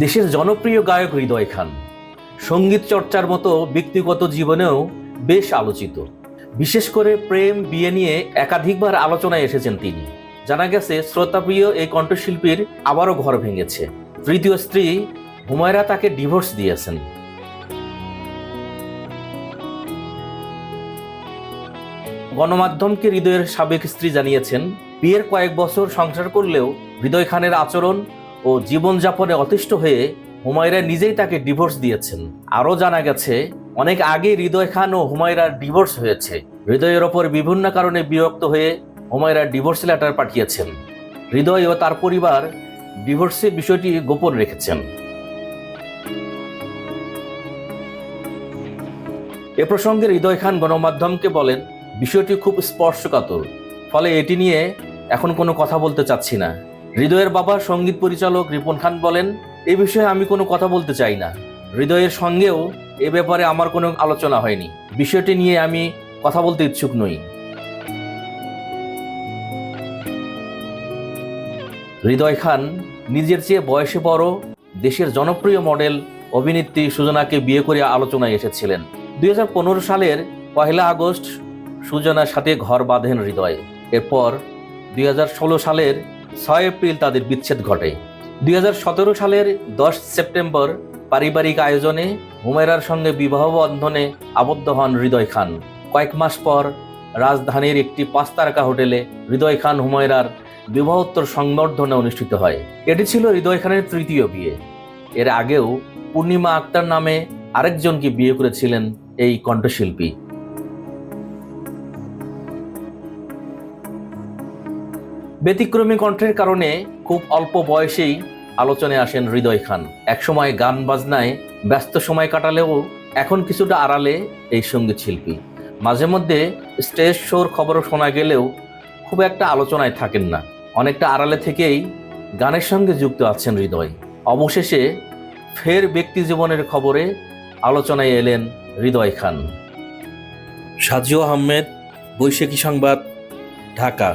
দেশের জনপ্রিয় গায়ক হৃদয় খান সঙ্গীত চর্চার মতো ব্যক্তিগত জীবনেও বেশ আলোচিত। বিশেষ করে প্রেম বিয়ে নিয়ে একাধিকবার আলোচনায় এসেছেন তিনি। জানা গেছে শ্রোতাপ্রিয় এই কণ্ঠশিল্পীর আবারও ঘর ভেঙেছে। তৃতীয় স্ত্রী হুমায়রা তাকে ডিভোর্স দিয়েছেন। গণমাধ্যমকে হৃদয়ের সাবেক স্ত্রী জানিয়েছেন, বিয়ের কয়েক বছর সংসার করলেও হৃদয় খানের আচরণ ও জীবনযাপনে অতিষ্ঠ হয়ে হুমায়রা নিজেই তাকে ডিভোর্স দিয়েছেন। আরও জানা গেছে, অনেক আগে হৃদয় খান ও হুমায়রার ডিভোর্স হয়েছে। হৃদয়ের ওপর বিভিন্ন কারণে বিরক্ত হয়ে হুমায়রা ডিভোর্স লেটার পাঠিয়েছেন। হৃদয় ও তার পরিবার ডিভোর্সের বিষয়টি গোপন রেখেছেন। এ প্রসঙ্গে হৃদয় খান গণমাধ্যমকে বলেন, বিষয়টি খুব স্পর্শকাতর, ফলে এটি নিয়ে এখন কোনো কথা বলতে চাচ্ছি না। হৃদয়ের বাবা সঙ্গীত পরিচালক রিপন খান বলেন, এই বিষয়ে আমি কোনো কথা বলতে চাই না। হৃদয়ের সঙ্গেও এ ব্যাপারে আমার কোনো আলোচনা হয়নি। বিষয়টি নিয়ে আমি কথা বলতে ইচ্ছুক নই। হৃদয় খান নিজের চেয়ে বয়সে বড় দেশের জনপ্রিয় মডেল অভিনেত্রী সুজনাকে বিয়ে করে আলোচনায় এসেছিলেন। 2015 সালের 1 আগস্ট সুজনার সাথে ঘর বাঁধেন হৃদয়। এরপর 2016 সালের 6 এপ্রিল তাদের বিচ্ছেদ ঘটে। 2017 সালের 10 সেপ্টেম্বর পারিবারিক আয়োজনে হুমায়রার সঙ্গে বিবাহ বন্ধনে আবদ্ধ হন হৃদয় খান। কয়েক মাস পর রাজধানীর একটি 5 তারকা হোটেলে হৃদয় খান হুমায়রার বিবাহোত্তর সংবর্ধনা অনুষ্ঠিত হয়। এটি ছিল হৃদয় খানের তৃতীয় বিয়ে। এর আগেও পূর্ণিমা আক্তার নামে আরেকজনকে বিয়ে করেছিলেন এই কণ্ঠশিল্পী। ব্যতিক্রমী কণ্ঠের কারণে খুব অল্প বয়সেই আলোচনায় আসেন হৃদয় খান। একসময় গান বাজনায় ব্যস্ত সময় কাটালেও এখন কিছুটা আড়ালে এই সঙ্গীত শিল্পী। মাঝে মধ্যে স্টেজ শোর খবরও শোনা গেলেও খুব একটা আলোচনায় থাকেন না। অনেকটা আড়ালে থেকেই গানের সঙ্গে যুক্ত আছেন হৃদয়। অবশেষে ফের ব্যক্তি জীবনের খবরে আলোচনায় এলেন হৃদয় খান। সাজিও আহমেদ, বৈশাখী সংবাদ, ঢাকা।